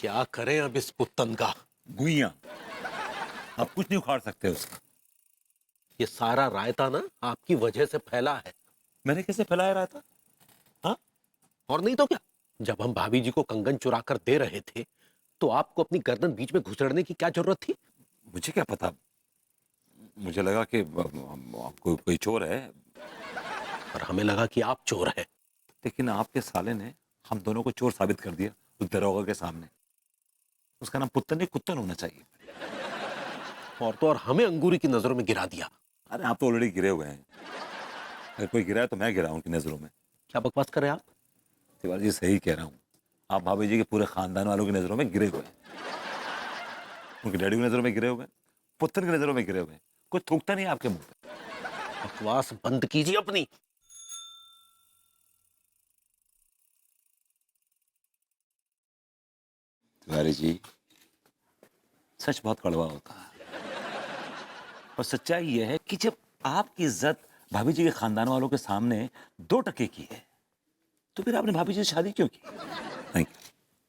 क्या करें अब इस पुत्तन का? गुइया, आप कुछ नहीं उखाड़ सकते उसका। ये सारा रायता ना आपकी वजह से फैला है। मैंने कैसे फैलाया रहा था? हाँ, और नहीं तो क्या, जब हम भाभी जी को कंगन चुरा कर दे रहे थे तो आपको अपनी गर्दन बीच में घुसेड़ने की क्या जरूरत थी? मुझे क्या पता, मुझे लगा कि कोई चोर है। और हमें लगा कि आप चोर हैं। लेकिन आपके साले ने हम दोनों को चोर साबित कर दिया उस दरोगा के सामने। उसका नाम पुत्तन नहीं कुत्तन होना चाहिए। और तो और हमें अंगूरी की नजरों में गिरा दिया। अरे आप तो ऑलरेडी गिरे हुए हैं। अगर कोई गिरा है तो मैं गिरा हूं उनकी नजरों में। क्या बकवास कर रहे हैं आप? तिवारी जी सही कह रहा हूँ, आप भाभी जी के पूरे खानदान वालों की नजरों में गिरे हुए हैं। उनके डैडी की नजरों में गिरे हुए हैं, पुत्तन की नजरों में गिरे हुए हैं। कोई थूकता नहीं आपके मुंह पे। बकवास बंद कीजिए अपनी। तिवारी जी, सच बहुत कड़वा होता है। और सच्चाई यह है कि जब आपकी इज्जत भाभी जी के खानदान वालों के सामने 2 टके की है तो फिर आपने भाभी जी से शादी क्यों की? Thank you.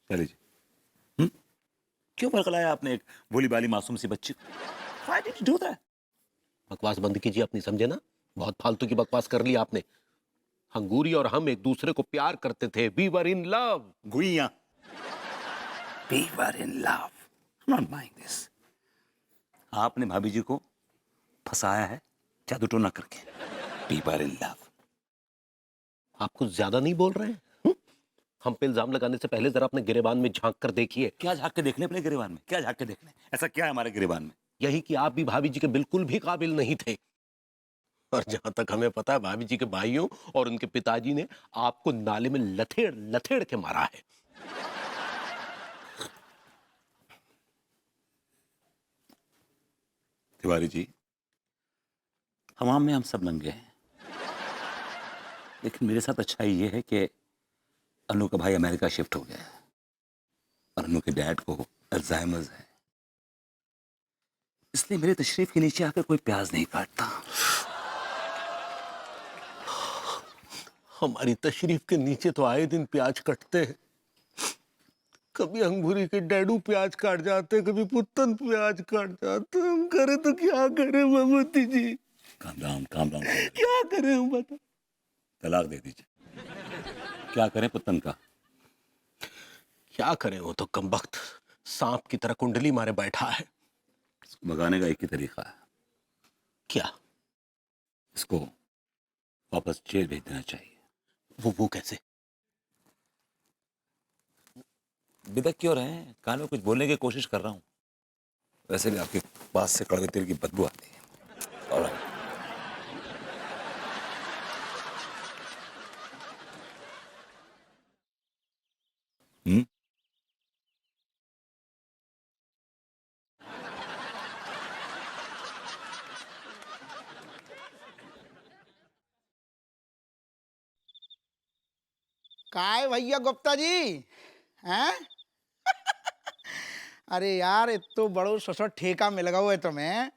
चलिए जी। क्यों बरगलाया आपने एक भोली बाली मासूम सी बच्ची को? Why did you do that? बकवास बंद कीजिए अपनी, समझे ना? बहुत फालतू की बकवास कर ली आपने। अंगूरी और हम एक दूसरे को प्यार करते थे। We were in love. गुइया, we were in love. I'm not buying this. आपने भाभी जी को फंसाया है जादू टोना करके। We were in love. आप कुछ ज्यादा नहीं बोल रहे हैं? हम पे इल्जाम लगाने से पहले जरा अपने गिरेबान में झांक कर देखिए। क्या झांक के देखने अपने गिरेबान में? क्या झांक के देखने? ऐसा क्या है हमारे गिरेबान में? यही कि आप भी भाभी जी के बिल्कुल भी काबिल नहीं थे। और जहां तक हमें पता है, भाभी जी के भाइयों और उनके पिताजी ने आपको नाले में लथेड़ लथेड़ के मारा है। तिवारी जी, हमाम में हम सब नंगे हैं। लेकिन मेरे साथ अच्छाई ये है कि अनु का भाई अमेरिका शिफ्ट हो गया है और अनु के डैड को अल्जाइमर्स है। इसलिए मेरे तशरीफ के नीचे आकर कोई प्याज नहीं काटता। हमारी तशरीफ के नीचे तो आए दिन प्याज कटते हैं। कभी अंगूरी के डैडू प्याज काट जाते, कभी पुत्तन प्याज काट जाते। हम करें तो क्या करें ममूती जी? Calm down, calm down. क्या करें हम, बता। तलाक दे दीजिए। क्या करें पुत्तन का? क्या करें, वो तो कमबख्त सांप की तरह कुंडली मारे बैठा है। इसको भगाने का एक ही तरीका है। क्या? इसको वापस जेल भेज देना चाहिए। वो कैसे? बिदक क्यों रहे हैं? कान में कुछ बोलने की कोशिश कर रहा हूँ। वैसे भी आपके पास से कड़वे तेल की बदबू आती है। और हम्म, काय भैया गुप्ता जी हैं? अरे यार, ये तो बड़ो ससुर ठेका मिल गया है तुम्हें।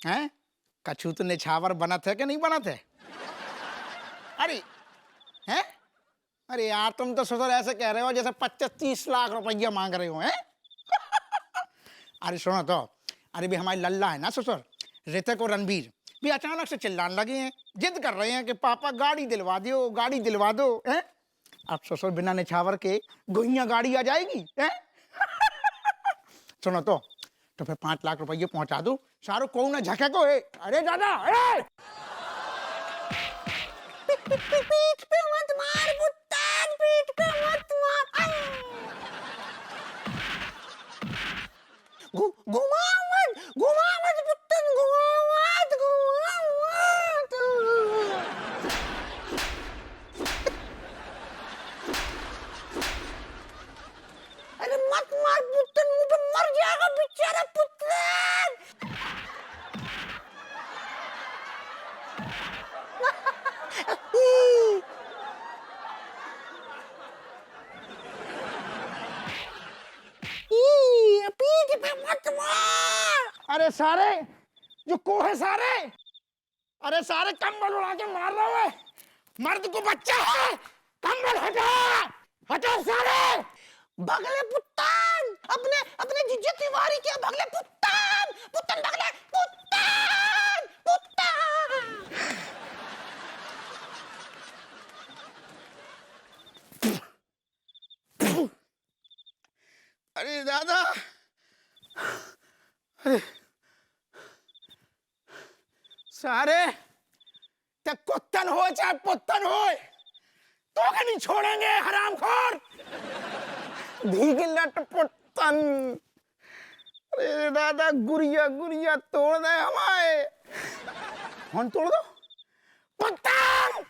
हैं? कछु तो निछावर बना थे कि नहीं बना थे? अरे हैं? अरे यार, तुम तो ससुर ऐसे कह रहे हो जैसे 25-30 लाख रुपया मांग रहे हो हैं? अरे सुनो तो, अरे भी हमारी लल्ला है ना ससुर, ऋतिक और रणबीर भी अचानक से चिल्लाने लगे हैं, जिद कर रहे हैं कि पापा गाड़ी दिलवा दो, गाड़ी दिलवा दो। हैं? अब ससुर बिना निछावर के गोइया गाड़ी आ जाएगी हैं? सुनो तो फिर 5 लाख रुपये पहुंचा दो, सारो को ना झके को है। अरे दादा, पीठ पे मत मार पुत्तन, पीठ पे मत मार। घुमा मत पुत्तन, घुमा मत, घुमा मत। अरे मत मार पुत्तन, मुंह पे मर जाएगा बेचारा पुत्तन। पीठ पे मत मार। अरे सारे जो को है सारे, अरे सारे कंबल उड़ा के मार रहे हो। मर्द को बच्चा है, कंबल हटा, हटो सारे। बगले पुत्तन, अपने अपने जीजे तिवारी के बगले पुत्तन पुत्तन बगले पुत्तन पुत्तन। अरे दादा, अरे सारे ते कुत्तन हो चाहे पुत्तन हो, तो के नहीं छोड़ेंगे हरामखोर भीगी लट पुत्तन। अरे दादा, गुड़िया गुड़िया तोड़ दे हमारे, फोन तोड़ दो पुत्तन।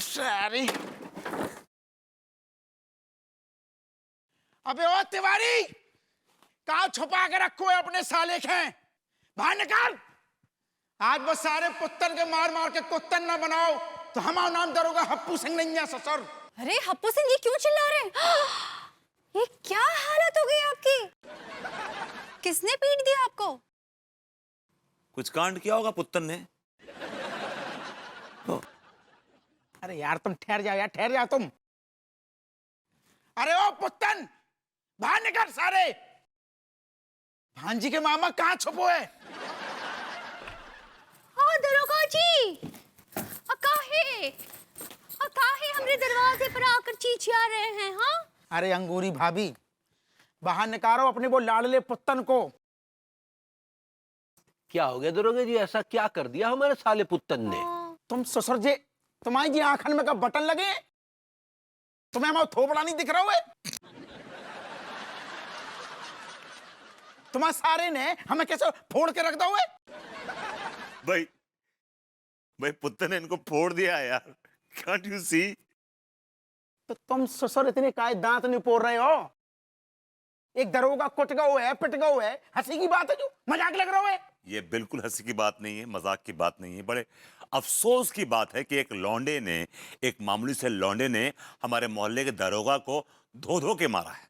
सारी अबे ओ तिवारी, कहाँ छुपा के रखो है अपने साले के, बाहर निकाल। आज बस सारे पुत्तन के मार मार के कुत्तन ना बनाओ तो हमारा नाम दरोगा हप्पू सिंह नहीं है ससुर। अरे हप्पू सिंह, ये क्यों चिल्ला रहे हैं? ये क्या हालत हो गई आपकी? किसने पीट दिया आपको? कुछ कांड किया होगा पुत्तन ने। अरे यार तुम ठहर जाओ यार, ठहर जाओ तुम। अरे ओ पुत्तन, बाहर निकल सारे। भांजी के मामा कहाँ छुपो है? हाँ दरोगा जी, अकाहे हमरे दरवाजे पर आकर चीचिया रहे हैं। हाँ अरे अंगूरी भाभी, बाहर निकालो अपने वो लाडले पुत्तन को। क्या हो गया दरोगा जी, ऐसा क्या कर दिया हमारे साले पुत्तन ने? तुम ससुर जी, तुम्हारी जी आंखन में का बटन लगे हैं? तुम्हें हमारा थोबड़ा नहीं दिख रहा हुए? तुम्हारे सारे ने हमें कैसे फोड़ के रख दो हुए? भाई भाई पुत्तन ने इनको फोड़ दिया यार, can't you see? तो तुम ससुर इतने काय दांत नहीं पोड़ रहे हो? एक दरोगा कुट गया है, पिट गया है, हंसी की बात है जो मजाक लग रहा है? ये बिल्कुल हंसी की बात नहीं है, मजाक की बात नहीं है। बड़े अफसोस की बात है कि एक लौंडे ने, एक मामूली से लौंडे ने हमारे मोहल्ले के दरोगा को धो धो के मारा है।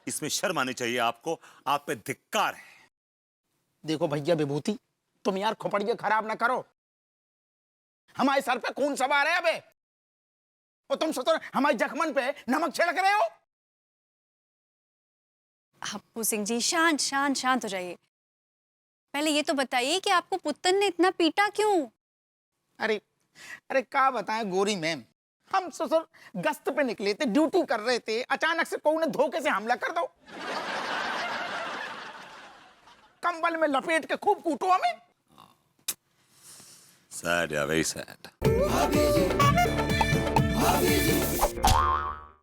इसमें शर्म आनी चाहिए आपको, आप पे धिक्कार है। देखो भैया विभूति, तुम यार खोपड़िया खराब ना करो। हमारे सर पे खून सवार है अबे, और तुम सोचो हमारे जख्मन पे नमक छिड़क रहे हो। हप्पू सिंह जी, शांत शांत शांत हो जाइए। पहले ये तो बताइए कि आपको पुत्तन ने इतना पीटा क्यों? अरे अरे क्या बताएं गोरी मैम, हम ससुर गश्त पे निकले थे, ड्यूटी कर रहे थे, अचानक से कोई ने धोखे से हमला कर दो। कंबल में लपेट के खूब कूटो हमें। सैड या वेरी सैड। भाभी जी